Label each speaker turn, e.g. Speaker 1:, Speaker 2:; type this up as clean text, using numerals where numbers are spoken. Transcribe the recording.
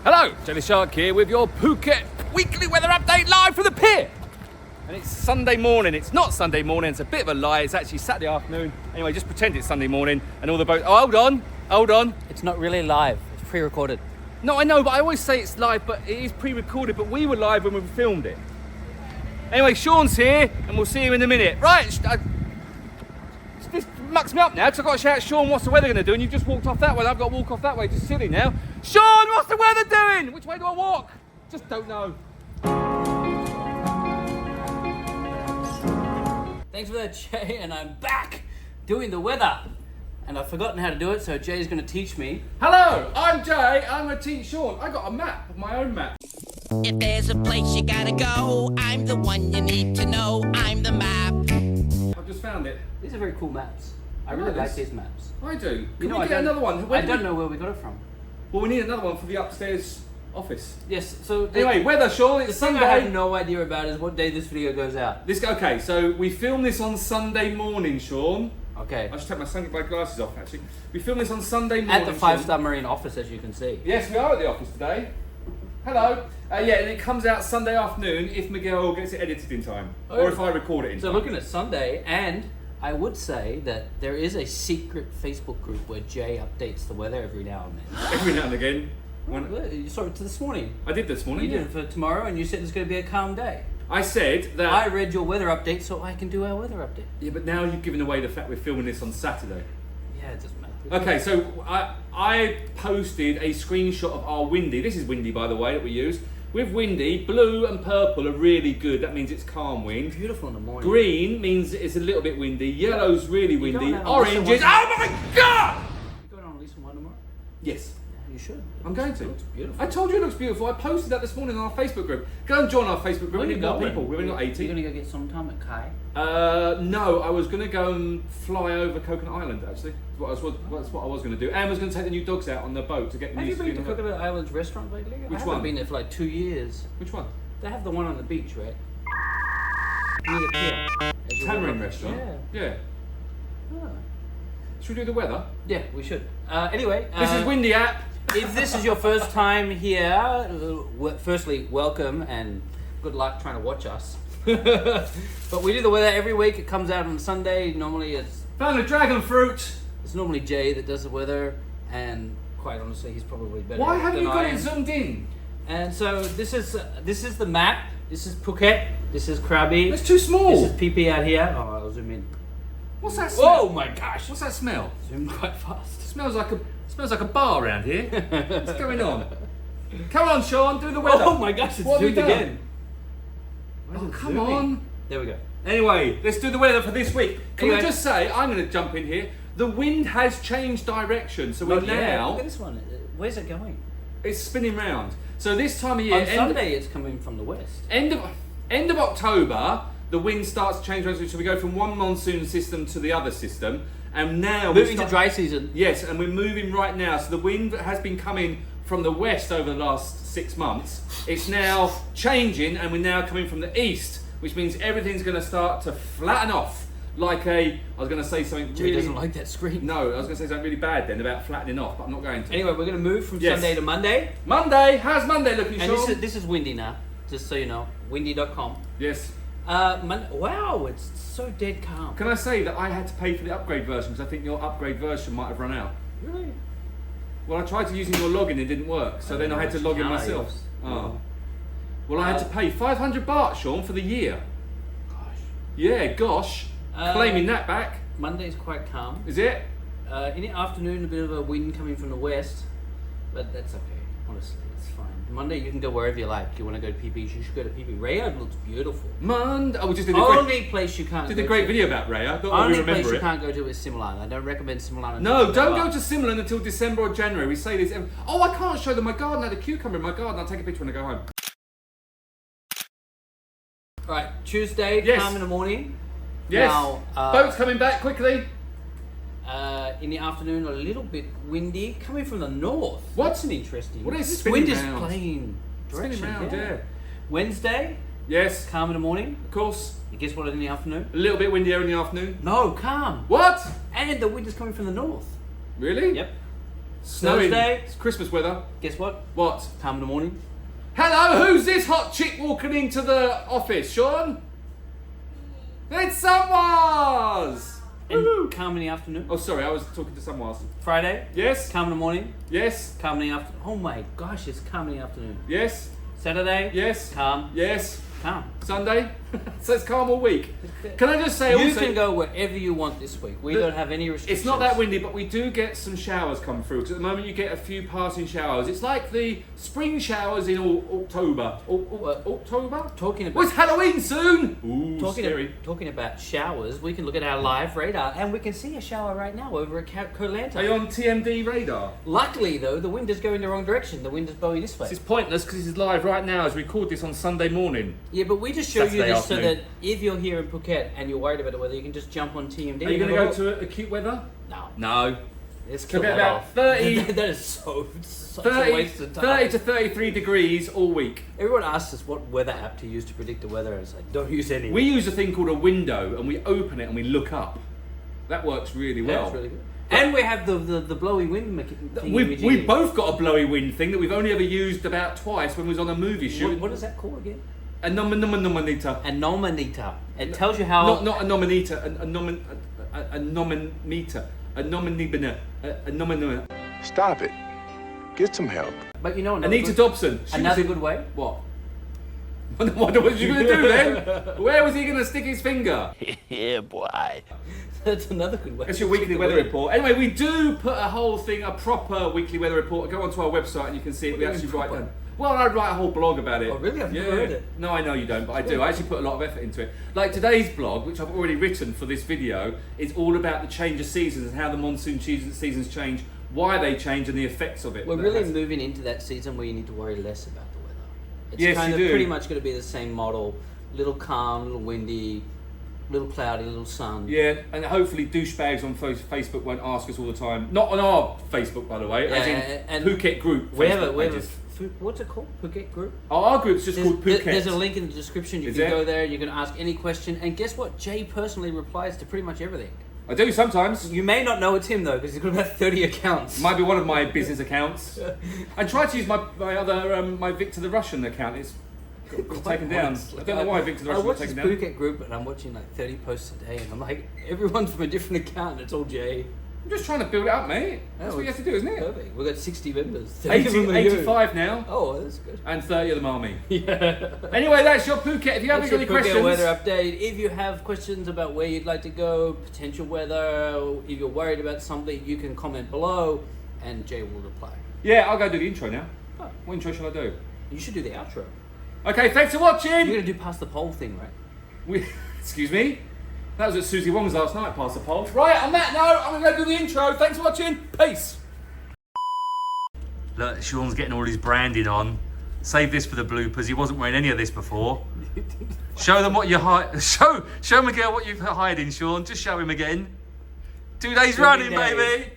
Speaker 1: Hello, Jelly Shark here with your Phuket weekly weather update live from the pier. And it's Sunday morning. It's not Sunday morning, it's a bit of a lie. It's actually Saturday afternoon. Anyway, just pretend it's Sunday morning and all the boats... Oh, hold on.
Speaker 2: It's not really live, it's pre-recorded.
Speaker 1: No, I know, but I always say it's live, but it is pre-recorded, but we were live when we filmed it. Anyway, Sean's here, and we'll see you in a minute. Right, this mucks me up now, because I've got to shout, Sean, what's the weather going to do? And you've just walked off that way, and I've got to walk off that way, just silly now. Sean, what's the weather doing? Which way do I walk? Just don't know.
Speaker 2: Thanks for that, Jay, and I'm back doing the weather. And I've forgotten how to do it, so Jay's going to teach me.
Speaker 1: Hello, I'm Jay, I'm going to teach Sean. I got a map, my own map.
Speaker 3: If there's a place you gotta go, I'm the one you need to know. I'm the map.
Speaker 1: I've just found it.
Speaker 2: These are very cool maps. I really like these maps.
Speaker 1: I do. Can
Speaker 2: know,
Speaker 1: we get another one?
Speaker 2: I don't know where we got it from.
Speaker 1: Well, we need another one for the upstairs office.
Speaker 2: Yes, so...
Speaker 1: Anyway, weather, Sean, it's
Speaker 2: the thing
Speaker 1: Sunday.
Speaker 2: I have no idea about is what day this video goes out.
Speaker 1: Okay, so we filmed this on Sunday morning, Sean.
Speaker 2: Okay.
Speaker 1: I should take my glasses off, actually. We filmed this on Sunday morning.
Speaker 2: At the 5-star Marine office, as you can see.
Speaker 1: Yes, we are at the office today. Hello. Yeah, and it comes out Sunday afternoon if Miguel gets it edited in time.
Speaker 2: Oh,
Speaker 1: or if I record it in time.
Speaker 2: So looking at Sunday, and I would say that there is a secret Facebook group where Jay updates the weather every now and then.
Speaker 1: Every now and again.
Speaker 2: You saw it this morning.
Speaker 1: I did this morning.
Speaker 2: You did it for tomorrow, and you said it's going to be a calm day.
Speaker 1: I said that...
Speaker 2: I read your weather update so I can do our weather update.
Speaker 1: Yeah, but now you've given away the fact we're filming this on Saturday.
Speaker 2: Yeah, it doesn't matter.
Speaker 1: Okay, so I posted a screenshot of our windy. This is windy, by the way, that we use. With windy, blue and purple are really good. That means it's calm wind.
Speaker 2: Beautiful in the morning.
Speaker 1: Green means it's a little bit windy. Yellow's really windy.
Speaker 2: going out on
Speaker 1: Orange is... Oh my God!
Speaker 2: You going on at least one tomorrow?
Speaker 1: Yes.
Speaker 2: Yeah, you should.
Speaker 1: I'm going to.
Speaker 2: It looks beautiful.
Speaker 1: I told you it looks beautiful. I posted that this morning on our Facebook group. Go and join our Facebook group.
Speaker 2: Where
Speaker 1: We
Speaker 2: are
Speaker 1: need
Speaker 2: you
Speaker 1: more
Speaker 2: going?
Speaker 1: people. We've only got 80.
Speaker 2: You're going to go get some time at Kai?
Speaker 1: No, I was going to go and fly over Coconut Island, actually. That's what I was going to do. And I was going to take the new dogs out on the boat to get them
Speaker 2: Have you
Speaker 1: used
Speaker 2: been to
Speaker 1: being on the-
Speaker 2: Coconut Island's restaurant lately?
Speaker 1: Which
Speaker 2: I haven't
Speaker 1: one?
Speaker 2: been there for like 2 years.
Speaker 1: Which one?
Speaker 2: They have the one on the beach, right? Near the pier. As you walk
Speaker 1: Tamarind
Speaker 2: up.
Speaker 1: restaurant?
Speaker 2: Yeah.
Speaker 1: Yeah.
Speaker 2: Oh.
Speaker 1: Should we do the weather?
Speaker 2: Yeah, we should. Anyway.
Speaker 1: This is Windy app.
Speaker 2: If this is your first time here, firstly, welcome and good luck trying to watch us. But we do the weather every week. It comes out on Sunday. Normally
Speaker 1: Found a dragon fruit.
Speaker 2: it's normally Jay that does the weather, and quite honestly, he's probably better.
Speaker 1: Why haven't
Speaker 2: than
Speaker 1: you got
Speaker 2: I
Speaker 1: it
Speaker 2: am.
Speaker 1: zoomed in?
Speaker 2: And so this is the map. This is Phuket. This is Krabi.
Speaker 1: It's too small.
Speaker 2: This is PP out here. Oh, I'll zoom in.
Speaker 1: What's that smell?
Speaker 2: Oh my gosh!
Speaker 1: What's that smell?
Speaker 2: Zoom quite fast.
Speaker 1: It smells like a bar around here. What's going on? Come on, Sean, do the weather.
Speaker 2: Oh my gosh! It's
Speaker 1: What have we
Speaker 2: zoomed
Speaker 1: done?
Speaker 2: again.
Speaker 1: Oh, come
Speaker 2: zooming?
Speaker 1: on.
Speaker 2: There we go.
Speaker 1: Anyway, let's do the weather for this week. Can
Speaker 2: Anyway.
Speaker 1: we just say, I'm going to jump in here, the wind has changed direction, so we're
Speaker 2: Look, yeah,
Speaker 1: now,
Speaker 2: look at this one. Where's it going?
Speaker 1: it's spinning round. So this time of year,
Speaker 2: On Sunday, it's coming from the west.
Speaker 1: end of October, the wind starts to change direction, so we go from one monsoon system to the other system, and now
Speaker 2: Moving to dry season.
Speaker 1: Yes, and we're moving right now. So the wind has been coming from the west over the last 6 months. It's now changing, and we're now coming from the east, which means everything's going to start to flatten off. Like I was going to say something
Speaker 2: Jay
Speaker 1: really...
Speaker 2: doesn't like that screen.
Speaker 1: No, I was going to say something really bad then about flattening off, but I'm not going to.
Speaker 2: Anyway, we're going to move from
Speaker 1: Yes.
Speaker 2: Sunday to Monday.
Speaker 1: Monday, how's Monday looking,
Speaker 2: And
Speaker 1: Sean?
Speaker 2: this is windy now, just so you know. Windy.com.
Speaker 1: Yes.
Speaker 2: Wow, it's so dead calm.
Speaker 1: Can I say that I had to pay for the upgrade version because I think your upgrade version might have run out.
Speaker 2: Really?
Speaker 1: Well, I tried to using your login, it didn't work, so then I had to log in
Speaker 2: Nice.
Speaker 1: myself. Oh. Well, I had to pay 500 baht, Sean, for the year.
Speaker 2: Gosh.
Speaker 1: Yeah, gosh. Claiming that back.
Speaker 2: Monday's quite calm.
Speaker 1: Is it?
Speaker 2: In the afternoon, a bit of a wind coming from the west, but that's okay. Honestly, it's fine. Monday, you can go wherever you like. You want to go to PP, you should go to PP. Raya looks beautiful.
Speaker 1: Monday. Oh, we just did a great,
Speaker 2: Only place you can't
Speaker 1: did
Speaker 2: go
Speaker 1: a great
Speaker 2: to.
Speaker 1: video about Raya. Not that we
Speaker 2: Only place
Speaker 1: remember
Speaker 2: you
Speaker 1: it.
Speaker 2: can't go to is Similana. I don't recommend Similana.
Speaker 1: No, don't go to Simlan until December or January. We say this. Oh, I can't show them my garden. I had a cucumber in my garden. I'll take a picture when I go home.
Speaker 2: Right, Tuesday,
Speaker 1: Yes.
Speaker 2: calm in the morning.
Speaker 1: Yes.
Speaker 2: Now,
Speaker 1: Boats coming back quickly.
Speaker 2: in the afternoon, a little bit windy, coming from the north.
Speaker 1: What?
Speaker 2: That's an interesting.
Speaker 1: What is
Speaker 2: this
Speaker 1: spinning
Speaker 2: wind
Speaker 1: round?
Speaker 2: is playing
Speaker 1: Spinning
Speaker 2: direction.
Speaker 1: round, yeah.
Speaker 2: Wednesday,
Speaker 1: Yes,
Speaker 2: calm in the morning.
Speaker 1: of course.
Speaker 2: You guess what in the afternoon?
Speaker 1: A little bit windier in the afternoon.
Speaker 2: No, calm.
Speaker 1: What?
Speaker 2: And the wind is coming from the north.
Speaker 1: Really?
Speaker 2: Yep.
Speaker 1: Snowing.
Speaker 2: Thursday.
Speaker 1: It's Christmas weather.
Speaker 2: Guess what?
Speaker 1: What?
Speaker 2: Calm in the morning.
Speaker 1: Hello, who's this hot chick walking into the office, Sean? It's Samwas!
Speaker 2: And calm in the afternoon.
Speaker 1: Oh, sorry, I was talking to Samwas.
Speaker 2: Friday.
Speaker 1: Yes?
Speaker 2: Calm in the morning.
Speaker 1: Yes?
Speaker 2: Calm in the afternoon. Oh my gosh, it's calm in the afternoon.
Speaker 1: Yes?
Speaker 2: Saturday.
Speaker 1: Yes?
Speaker 2: Calm.
Speaker 1: Yes?
Speaker 2: Calm.
Speaker 1: Sunday? So it's calm all week. Can I just say
Speaker 2: You
Speaker 1: also...
Speaker 2: can go wherever you want this week. We don't have any restrictions.
Speaker 1: It's not that windy, but we do get some showers come through. Because at the moment you get a few passing showers. It's like the spring showers in October. October?
Speaker 2: Talking about...
Speaker 1: Well, it's Halloween soon! Ooh, scary.
Speaker 2: Talking about showers, we can look at our live radar and we can see a shower right now over at Koh Lanta.
Speaker 1: Are you on TMD radar?
Speaker 2: Luckily, though, the wind is going the wrong direction. The wind is blowing this way.
Speaker 1: This is pointless because this is live right now as we record this on Sunday morning.
Speaker 2: Yeah, but we just show you
Speaker 1: Saturday
Speaker 2: this so
Speaker 1: afternoon.
Speaker 2: that if you're here in Phuket and you're worried about the weather, you can just jump on TMD.
Speaker 1: Are you going to go to acute weather?
Speaker 2: No.
Speaker 1: No.
Speaker 2: Let's
Speaker 1: We'll
Speaker 2: kill
Speaker 1: get
Speaker 2: that
Speaker 1: about
Speaker 2: off.
Speaker 1: 30
Speaker 2: That is such a
Speaker 1: 30,
Speaker 2: waste of time.
Speaker 1: 30 to 33 degrees all week.
Speaker 2: Everyone asks us what weather app to use to predict the weather, and I say, don't use any.
Speaker 1: We use a thing called a window and we open it and we look up. That works really well.
Speaker 2: That's really good. And we have the blowy wind thing.
Speaker 1: We've both got a blowy wind thing that we've only ever used about twice when we was on a movie shoot.
Speaker 2: What is that called again?
Speaker 1: A nominator.
Speaker 2: A nominator. It tells you how...
Speaker 1: Not a nominator, a nominator. A nominator.
Speaker 4: Stop it. Get some help.
Speaker 2: But you know...
Speaker 1: Anita Dobson. She
Speaker 2: Another
Speaker 1: was in-
Speaker 2: good way?
Speaker 1: What? What was you going to do then? Where was he going to stick his finger?
Speaker 3: Yeah, boy.
Speaker 2: That's another good way.
Speaker 1: That's your weekly weather report. Anyway, we do put a whole thing, a proper weekly weather report. Go onto our website and you can see it. We
Speaker 2: What do you
Speaker 1: actually
Speaker 2: mean
Speaker 1: write
Speaker 2: proper?
Speaker 1: down. Well, I write a whole blog about it.
Speaker 2: Oh, really? I've never heard it.
Speaker 1: No, I know you don't, but I do. I actually put a lot of effort into it. Like today's blog, which I've already written for this video, is all about the change of seasons and how the monsoon seasons change, why they change, and the effects of it.
Speaker 2: We're
Speaker 1: that
Speaker 2: really
Speaker 1: has.
Speaker 2: moving into that season where you need to worry less about the weather. It's
Speaker 1: Yes,
Speaker 2: kind
Speaker 1: you
Speaker 2: of
Speaker 1: do.
Speaker 2: pretty much going to be the same model. Little calm, little windy, little cloudy, little sun.
Speaker 1: Yeah, and hopefully douchebags on Facebook won't ask us all the time. Not on our Facebook, by the way, as in
Speaker 2: and
Speaker 1: Phuket group.
Speaker 2: We have a
Speaker 1: pages.
Speaker 2: what's it called? Phuket group?
Speaker 1: Our group's just called Phuket.
Speaker 2: There's a link in the description. You
Speaker 1: Is
Speaker 2: can
Speaker 1: there?
Speaker 2: go there. You can ask any question. And guess what? Jay personally replies to pretty much everything.
Speaker 1: I do sometimes.
Speaker 2: You may not know it's him though, because he's got about 30 accounts.
Speaker 1: Might be one of my business accounts. I tried to use my other my Victor the Russian account. It's got taken down. I don't know why Victor the
Speaker 2: I
Speaker 1: Russian
Speaker 2: watch
Speaker 1: was
Speaker 2: this
Speaker 1: taken down.
Speaker 2: Phuket group and I'm watching like 30 posts a day, and I'm like, everyone's from a different account. And it's all Jay.
Speaker 1: I'm just trying to build it up, mate. That's what you have to do, isn't it?
Speaker 2: Perfect. We've got 60 members. 30 of
Speaker 1: 80,
Speaker 2: them are you.
Speaker 1: 85 now,
Speaker 2: Oh, that's good.
Speaker 1: and 30 of them are me.
Speaker 2: Yeah.
Speaker 1: Anyway, that's your Phuket. If you have
Speaker 2: That's
Speaker 1: any
Speaker 2: your Phuket
Speaker 1: questions,
Speaker 2: weather update. If you have questions about where you'd like to go, potential weather, or if you're worried about something, you can comment below, and Jay will reply.
Speaker 1: yeah, I'll go do the intro now.
Speaker 2: Oh,
Speaker 1: What intro shall I do?
Speaker 2: you should do the outro.
Speaker 1: Okay, thanks for watching.
Speaker 2: You're gonna do past the poll thing, right?
Speaker 1: Excuse me? That was at Susie Wong's last night, past the poll. Right, on that note, I'm going to go do the intro. Thanks for watching. Peace. Look, Sean's getting all his branding on. Save this for the bloopers. He wasn't wearing any of this before. Show them what you're hiding. Show them again what you're hiding, Sean. Just show him again. 2 days running,
Speaker 2: days.
Speaker 1: baby.